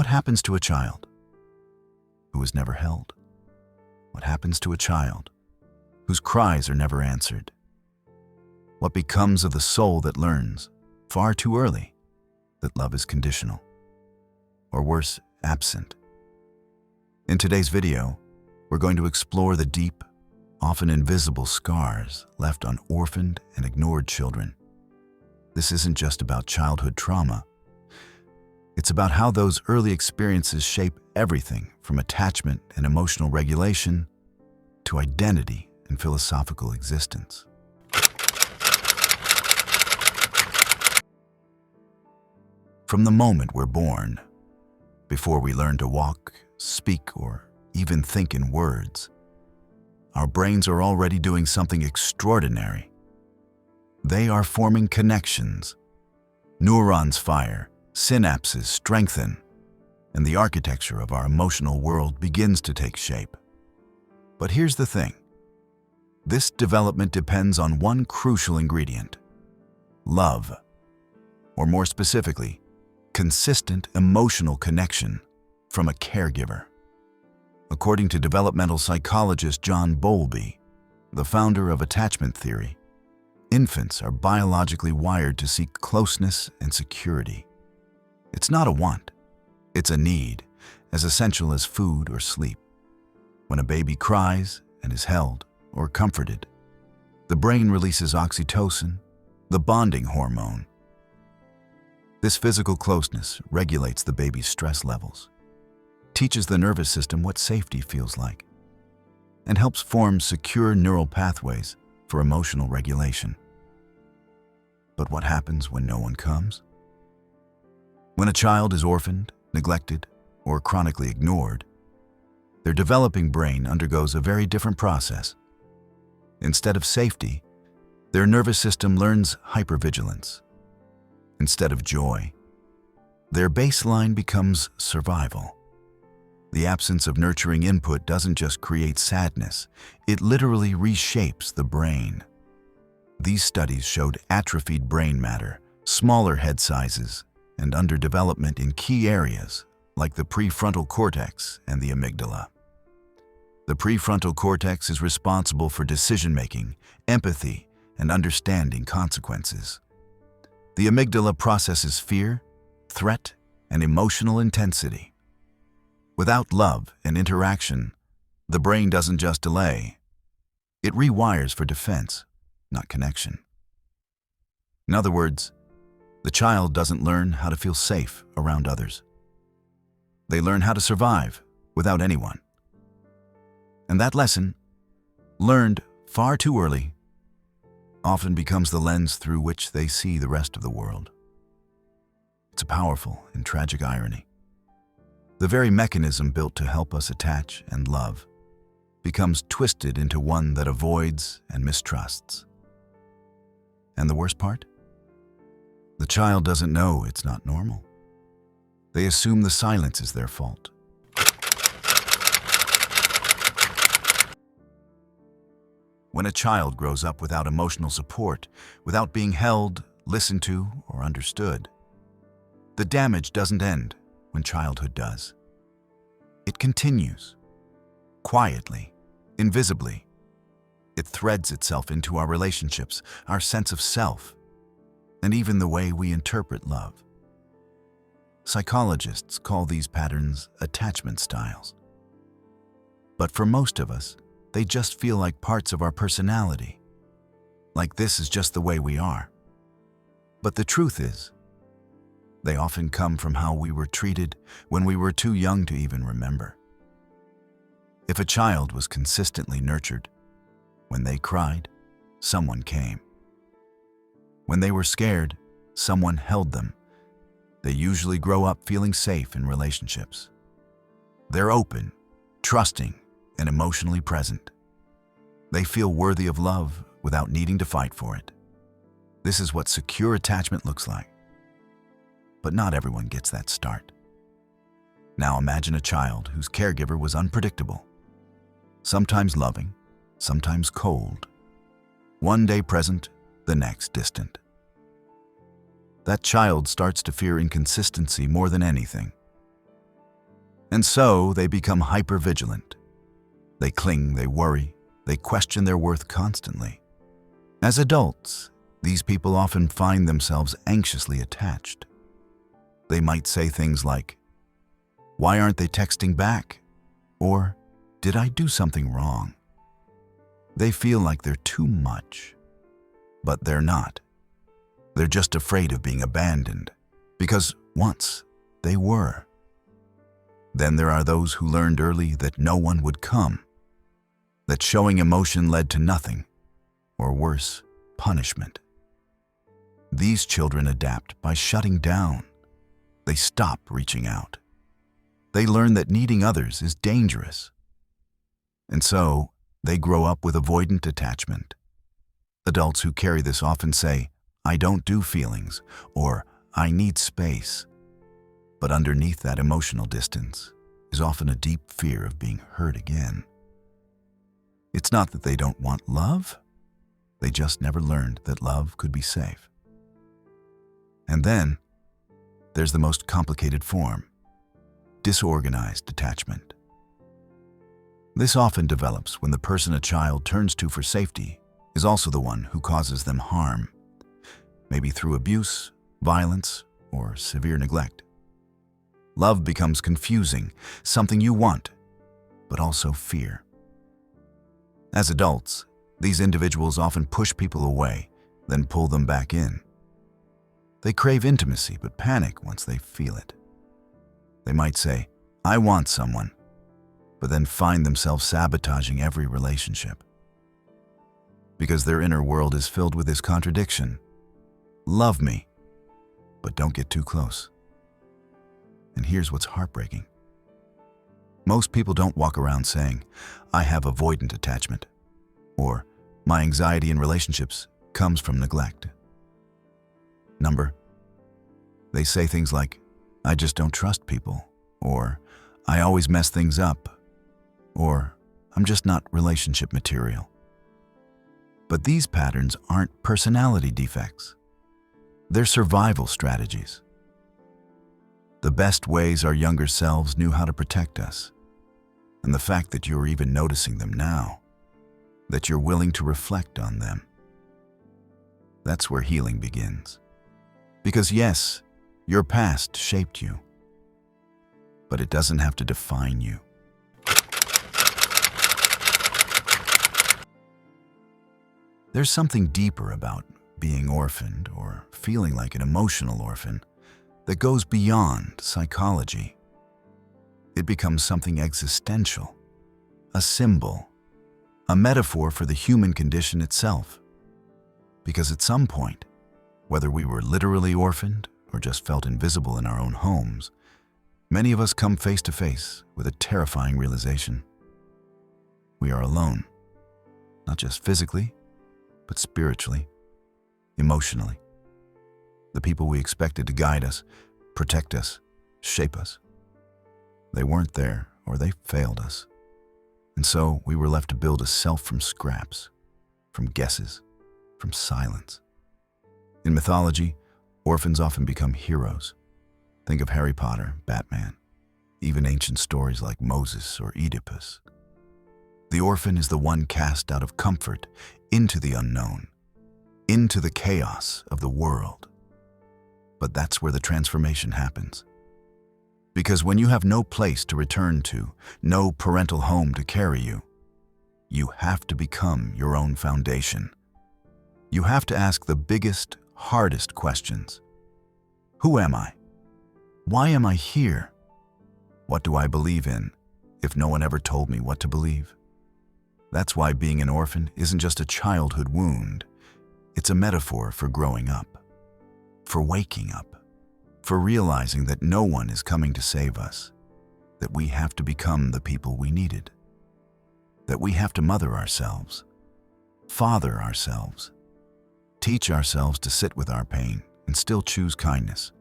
what happens to a child who is never held? What happens to a child whose cries are never answered? What becomes of the soul that learns, far too early, that love is conditional, or worse, absent? In today's video, we're going to explore the deep, often invisible scars left on orphaned and ignored children. This isn't just about childhood trauma. It's about how those early experiences shape everything from attachment and emotional regulation to identity and philosophical existence. From the moment we're born, before we learn to walk, speak, or even think in words, our brains are already doing something extraordinary. They are forming connections. Neurons fire, synapses strengthen, and the architecture of our emotional world begins to take shape. But here's the thing. This development depends on one crucial ingredient: love, or more specifically, consistent emotional connection from a caregiver. According to developmental psychologist John Bowlby, the founder of attachment theory, infants are biologically wired to seek closeness and security. It's not a want, it's a need, as essential as food or sleep. When a baby cries and is held or comforted, the brain releases oxytocin, the bonding hormone. This physical closeness regulates the baby's stress levels, teaches the nervous system what safety feels like, and helps form secure neural pathways for emotional regulation. But what happens when no one comes? When a child is orphaned, neglected, or chronically ignored, their developing brain undergoes a very different process. Instead of safety, their nervous system learns hypervigilance. Instead of joy, their baseline becomes survival. The absence of nurturing input doesn't just create sadness, it literally reshapes the brain. These studies showed atrophied brain matter, smaller head sizes, and underdevelopment in key areas like the prefrontal cortex and the amygdala. The prefrontal cortex is responsible for decision-making, empathy, and understanding consequences. The amygdala processes fear, threat, and emotional intensity. Without love and interaction, the brain doesn't just delay. It rewires for defense, not connection. In other words, the child doesn't learn how to feel safe around others. They learn how to survive without anyone. And that lesson, learned far too early, often becomes the lens through which they see the rest of the world. It's a powerful and tragic irony. The very mechanism built to help us attach and love becomes twisted into one that avoids and mistrusts. And the worst part? The child doesn't know it's not normal. They assume the silence is their fault. When a child grows up without emotional support, without being held, listened to, or understood, the damage doesn't end when childhood does. It continues, quietly, invisibly. It threads itself into our relationships, our sense of self, and even the way we interpret love. Psychologists call these patterns attachment styles. But for most of us, they just feel like parts of our personality, like this is just the way we are. But the truth is, they often come from how we were treated when we were too young to even remember. If a child was consistently nurtured, when they cried, someone came. When they were scared, someone held them. They usually grow up feeling safe in relationships. They're open, trusting, and emotionally present. They feel worthy of love without needing to fight for it. This is what secure attachment looks like. But not everyone gets that start. Now imagine a child whose caregiver was unpredictable, sometimes loving, sometimes cold, one day present, the next distant. That child starts to fear inconsistency more than anything. And so they become hypervigilant. They cling, they worry, they question their worth constantly. As adults, these people often find themselves anxiously attached. They might say things like, "Why aren't they texting back?" Or, "Did I do something wrong?" They feel like they're too much, but they're not. They're just afraid of being abandoned, because once they were. Then there are those who learned early that no one would come, that showing emotion led to nothing, or worse, punishment. These children adapt by shutting down. They stop reaching out. They learn that needing others is dangerous. And so, they grow up with avoidant attachment. Adults who carry this often say, "I don't do feelings," or "I need space." But underneath that emotional distance is often a deep fear of being hurt again. It's not that they don't want love, they just never learned that love could be safe. And then, there's the most complicated form, disorganized attachment. This often develops when the person a child turns to for safety is also the one who causes them harm, maybe through abuse, violence, or severe neglect. Love becomes confusing, something you want, but also fear. As adults, these individuals often push people away, then pull them back in. They crave intimacy but panic once they feel it. They might say, "I want someone," but then find themselves sabotaging every relationship. Because their inner world is filled with this contradiction. Love me, but don't get too close. And here's what's heartbreaking. Most people don't walk around saying, "I have avoidant attachment," or "My anxiety in relationships comes from neglect." They say things like, "I just don't trust people," or "I always mess things up," or "I'm just not relationship material." But these patterns aren't personality defects. They're survival strategies. The best ways our younger selves knew how to protect us. And the fact that you're even noticing them now, that you're willing to reflect on them, that's where healing begins. Because yes, your past shaped you, but it doesn't have to define you. There's something deeper about being orphaned or feeling like an emotional orphan that goes beyond psychology. It becomes something existential, a symbol, a metaphor for the human condition itself. Because at some point, whether we were literally orphaned or just felt invisible in our own homes, many of us come face to face with a terrifying realization. We are alone, not just physically, but spiritually, emotionally. The people we expected to guide us, protect us, shape us, they weren't there or they failed us. And so we were left to build a self from scraps, from guesses, from silence. In mythology, orphans often become heroes. Think of Harry Potter, Batman, even ancient stories like Moses or Oedipus. The orphan is the one cast out of comfort into the unknown, into the chaos of the world. But that's where the transformation happens. Because when you have no place to return to, no parental home to carry you, you have to become your own foundation. You have to ask the biggest, hardest questions. Who am I? Why am I here? What do I believe in, if no one ever told me what to believe? That's why being an orphan isn't just a childhood wound. It's a metaphor for growing up, for waking up, for realizing that no one is coming to save us, that we have to become the people we needed, that we have to mother ourselves, father ourselves, teach ourselves to sit with our pain and still choose kindness,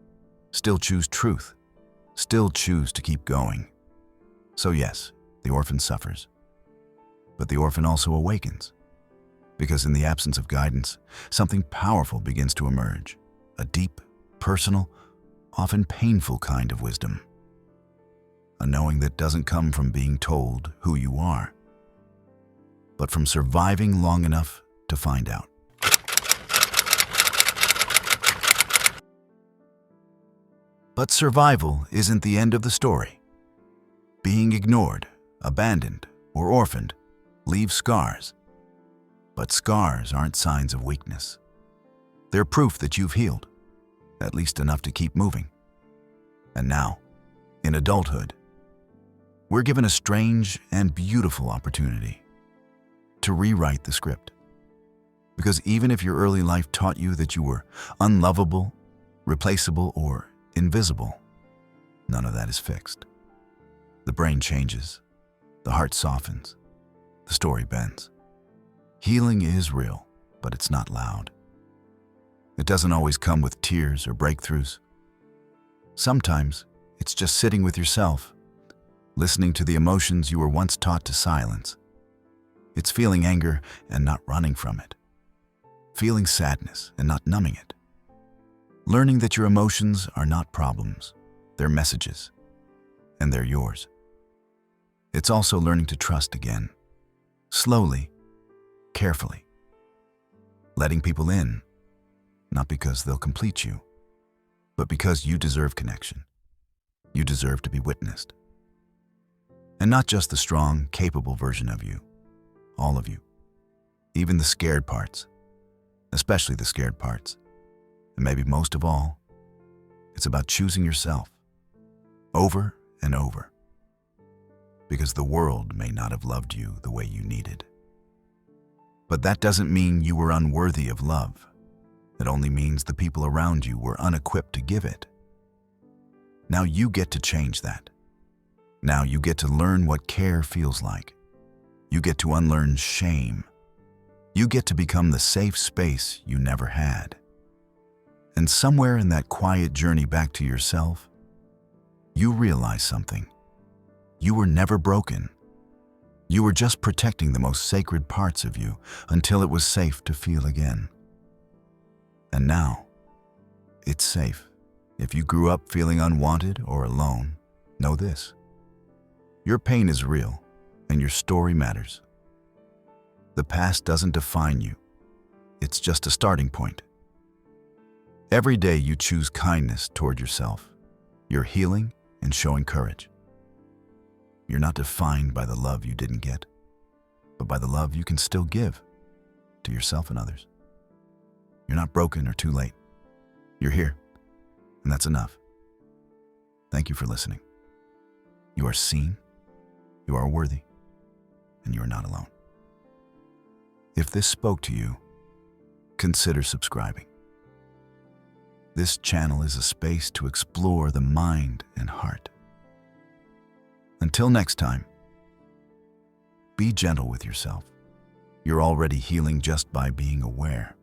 still choose truth, still choose to keep going. So yes, the orphan suffers, but the orphan also awakens, because in the absence of guidance, something powerful begins to emerge, a deep, personal, often painful kind of wisdom. a knowing that doesn't come from being told who you are, but from surviving long enough to find out. But survival isn't the end of the story. Being ignored, abandoned, or orphaned leaves scars. But scars aren't signs of weakness. They're proof that you've healed, at least enough to keep moving. And now, in adulthood, we're given a strange and beautiful opportunity to rewrite the script. Because even if your early life taught you that you were unlovable, replaceable, or invisible, none of that is fixed. The brain changes, the heart softens, the story bends. Healing is real, but it's not loud. It doesn't always come with tears or breakthroughs. Sometimes it's just sitting with yourself, listening to the emotions you were once taught to silence. It's feeling anger and not running from it. Feeling sadness and not numbing it. Learning that your emotions are not problems, they're messages, and they're yours. It's also learning to trust again, slowly, carefully. Letting people in, not because they'll complete you, but because you deserve connection. You deserve to be witnessed. And not just the strong, capable version of you, all of you, even the scared parts, especially the scared parts. And maybe most of all, it's about choosing yourself over and over, because the world may not have loved you the way you needed. But that doesn't mean you were unworthy of love. It only means the people around you were unequipped to give it. Now you get to change that. Now you get to learn what care feels like. You get to unlearn shame. You get to become the safe space you never had. And somewhere in that quiet journey back to yourself, you realize something. You were never broken. You were just protecting the most sacred parts of you until it was safe to feel again. And now, it's safe. If you grew up feeling unwanted or alone, know this. Your pain is real, and your story matters. The past doesn't define you. It's just a starting point. Every day you choose kindness toward yourself. You're healing and showing courage. You're not defined by the love you didn't get, but by the love you can still give to yourself and others. You're not broken or too late. You're here, and that's enough. Thank you for listening. You are seen, you are worthy, and you are not alone. If this spoke to you, consider subscribing. This channel is a space to explore the mind and heart. Until next time, be gentle with yourself. You're already healing just by being aware.